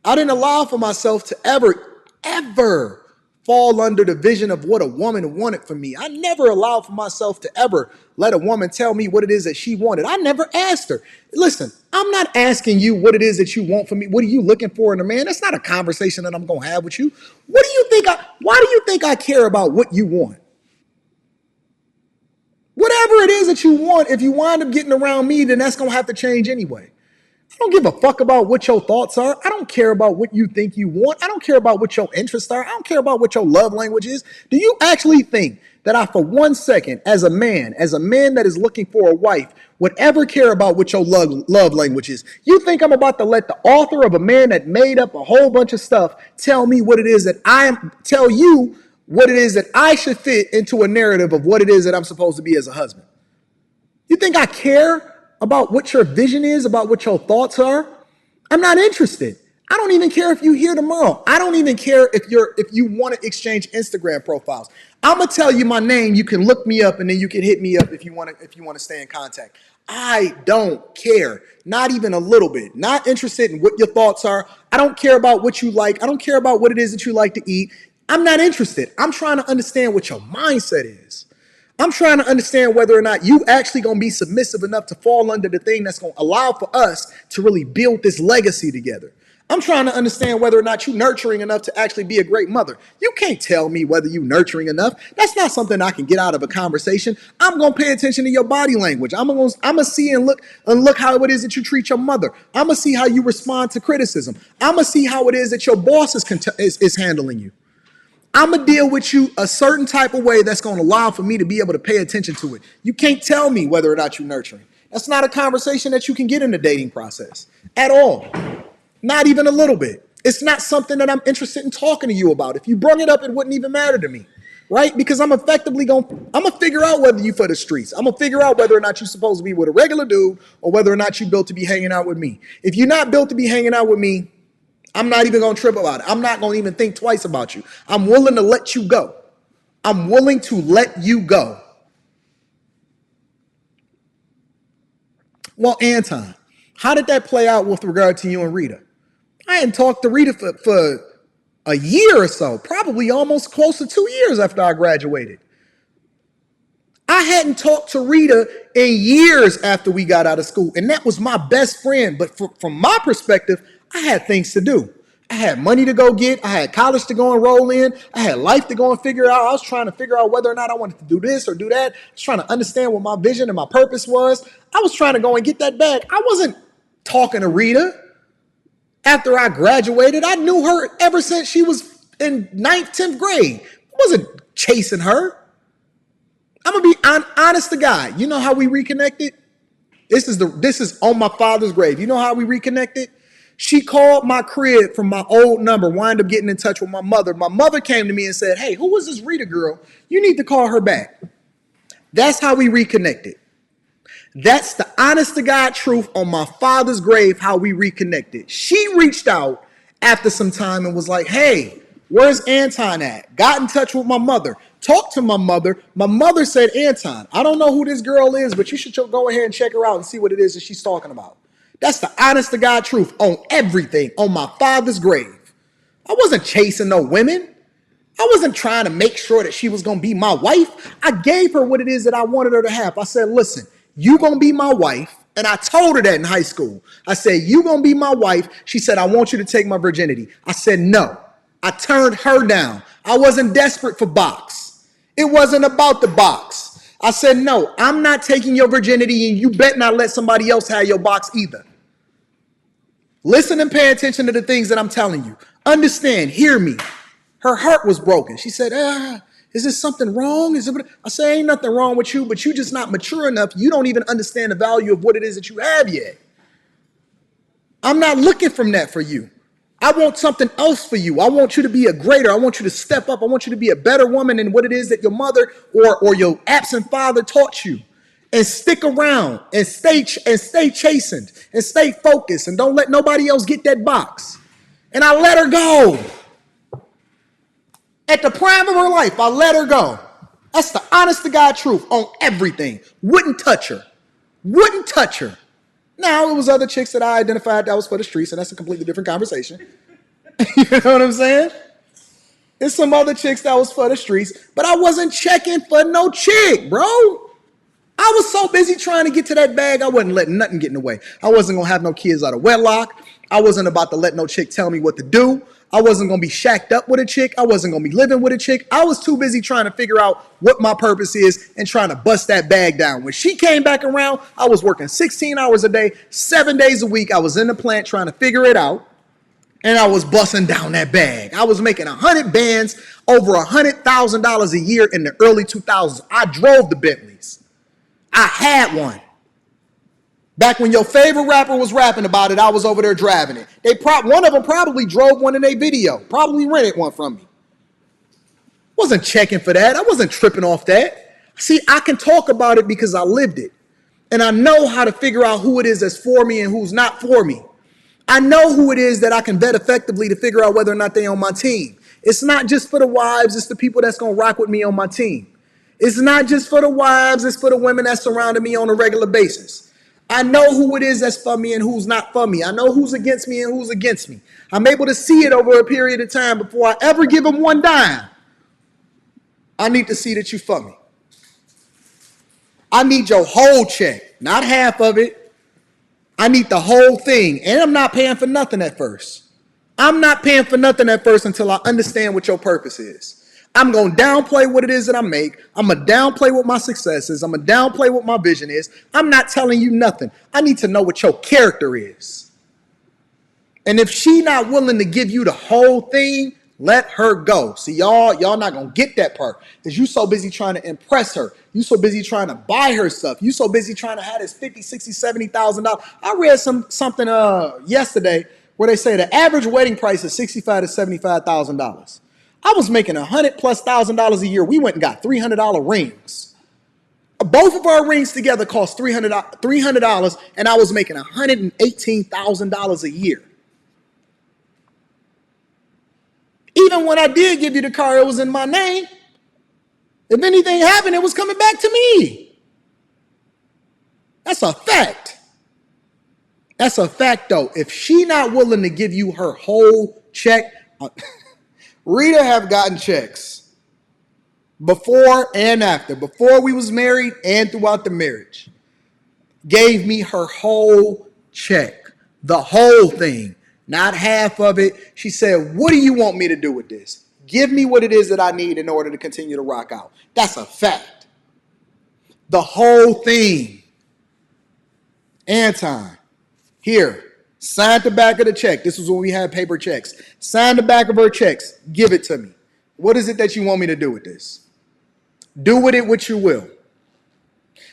I didn't allow for myself to ever fall under the vision of what a woman wanted from me. I never allowed for myself to ever let a woman tell me what it is that she wanted. I never asked her. Listen, I'm not asking you what it is that you want from me. What are you looking for in a man? That's not a conversation that I'm going to have with you. Why do you think I care about what you want? Whatever it is that you want, if you wind up getting around me, then that's going to have to change anyway. I don't give a fuck about what your thoughts are. I don't care about what you think you want. I don't care about what your interests are. I don't care about what your love language is. Do you actually think that I, for 1 second, as a man that is looking for a wife, would ever care about what your love language is? You think I'm about to let the author of a man that made up a whole bunch of stuff tell me what it is that tell you what it is that I should fit into a narrative of what it is that I'm supposed to be as a husband? You think I care about what your vision is, about what your thoughts are? I'm not interested. I don't even care if you're here tomorrow. I don't even care if you want to exchange Instagram profiles. I'm gonna tell you my name. You can look me up, and then you can hit me up if you want to stay in contact. I don't care, not even a little bit. Not interested in what your thoughts are. I don't care about what you like. I don't care about what it is that you like to eat. I'm not interested. I'm trying to understand what your mindset is. I'm trying to understand whether or not you actually going to be submissive enough to fall under the thing that's going to allow for us to really build this legacy together. I'm trying to understand whether or not you're nurturing enough to actually be a great mother. You can't tell me whether you're nurturing enough. That's not something I can get out of a conversation. I'm going to pay attention to your body language. I'm going to see and look how it is that you treat your mother. I'm going to see how you respond to criticism. I'm going to see how it is that your boss is handling you. I'm going to deal with you a certain type of way that's going to allow for me to be able to pay attention to it. You can't tell me whether or not you're nurturing. That's not a conversation that you can get in the dating process at all. Not even a little bit. It's not something that I'm interested in talking to you about. If you brought it up, it wouldn't even matter to me, right? Because I'm going to figure out whether you for the streets. I'm going to figure out whether or not you're supposed to be with a regular dude or whether or not you're built to be hanging out with me. If you're not built to be hanging out with me, I'm not even going to trip about it. I'm not going to even think twice about you. I'm willing to let you go. I'm willing to let you go. Well, Anton, how did that play out with regard to you and Rita? I hadn't talked to Rita for a year or so, probably almost close to 2 years after I graduated. I hadn't talked to Rita in years after we got out of school, and that was my best friend. But from my perspective, I had things to do. I had money to go get. I had college to go enroll in. I had life to go and figure out. I was trying to figure out whether or not I wanted to do this or do that. I was trying to understand what my vision and my purpose was. I was trying to go and get that bag. I wasn't talking to Rita after I graduated. I knew her ever since she was in 9th, 10th grade. I wasn't chasing her. I'm going to be honest to God. You know how we reconnected? This is on my father's grave. You know how we reconnected? She called my crib from my old number, wound up getting in touch with my mother. My mother came to me and said, hey, who was this Rita girl? You need to call her back. That's how we reconnected. That's the honest to God truth on my father's grave, how we reconnected. She reached out after some time and was like, hey, where's Anton at? Got in touch with my mother. Talked to my mother. My mother said, Anton, I don't know who this girl is, but you should go ahead and check her out and see what it is that she's talking about. That's the honest to God truth on everything on my father's grave. I wasn't chasing no women. I wasn't trying to make sure that she was going to be my wife. I gave her what it is that I wanted her to have. I said, listen, you going to be my wife. And I told her that in high school. I said, you going to be my wife. She said, I want you to take my virginity. I said, no. I turned her down. I wasn't desperate for box. It wasn't about the box. I said, no, I'm not taking your virginity, and you bet not let somebody else have your box either. Listen and pay attention to the things that I'm telling you. Understand, hear me. Her heart was broken. She said, is this something wrong? I said, ain't nothing wrong with you, but you're just not mature enough. You don't even understand the value of what it is that you have yet. I'm not looking from that for you. I want something else for you. I want you to be a greater. I want you to step up. I want you to be a better woman than what it is that your mother or your absent father taught you. And stick around and stay chastened and stay focused and don't let nobody else get that box. And I let her go. At the prime of her life, I let her go. That's the honest to God truth on everything. Wouldn't touch her. Wouldn't touch her. Now, it was other chicks that I identified that was for the streets, and that's a completely different conversation. You know what I'm saying? There's some other chicks that was for the streets, but I wasn't checking for no chick, bro. I was so busy trying to get to that bag, I wasn't letting nothing get in the way. I wasn't going to have no kids out of wedlock. I wasn't about to let no chick tell me what to do. I wasn't going to be shacked up with a chick. I wasn't going to be living with a chick. I was too busy trying to figure out what my purpose is and trying to bust that bag down. When she came back around, I was working 16 hours a day, 7 days a week. I was in the plant trying to figure it out. And I was busting down that bag. I was making 100 bands, over $100,000 a year in the early 2000s. I drove the Bentleys. I had one. Back when your favorite rapper was rapping about it, I was over there driving it. One of them probably drove one in their video, probably rented one from me. Wasn't checking for that. I wasn't tripping off that. See, I can talk about it because I lived it. And I know how to figure out who it is that's for me and who's not for me. I know who it is that I can vet effectively to figure out whether or not they on my team. It's not just for the wives, it's the people that's going to rock with me on my team. It's not just for the wives, it's for the women that surrounded me on a regular basis. I know who it is that's for me and who's not for me. I know who's against me and who's against me. I'm able to see it over a period of time before I ever give them one dime. I need to see that you for me. I need your whole check, not half of it. I need the whole thing, and I'm not paying for nothing at first. I'm not paying for nothing at first until I understand what your purpose is. I'm going to downplay what it is that I make. I'm going to downplay what my success is. I'm going to downplay what my vision is. I'm not telling you nothing. I need to know what your character is. And if she not willing to give you the whole thing, let her go. See, y'all not going to get that part because you so busy trying to impress her. You so busy trying to buy her stuff. You so busy trying to have this $50,000, $60,000, $70,000. I read something yesterday where they say the average wedding price is $65,000 to $75,000. I was making $100,000+ a year. We went and got $300 rings. Both of our rings together cost $300, and I was making $118,000 a year. Even when I did give you the car, it was in my name. If anything happened, it was coming back to me. That's a fact. That's a fact, though. If she not willing to give you her whole check, Rita have gotten checks before and after, before we was married and throughout the marriage. Gave me her whole check, the whole thing. Not half of it. She said, what do you want me to do with this? Give me what it is that I need in order to continue to rock out. That's a fact. The whole thing. Anton, here, sign the back of the check. This was when we had paper checks. Sign the back of her checks. Give it to me. What is it that you want me to do with this? Do with it what you will.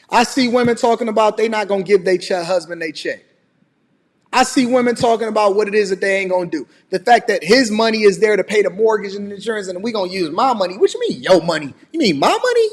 I see women talking about they not going to give their husband their check. I see women talking about what it is that they ain't going to do. The fact that his money is there to pay the mortgage and insurance and we going to use my money. What you mean your money? You mean my money?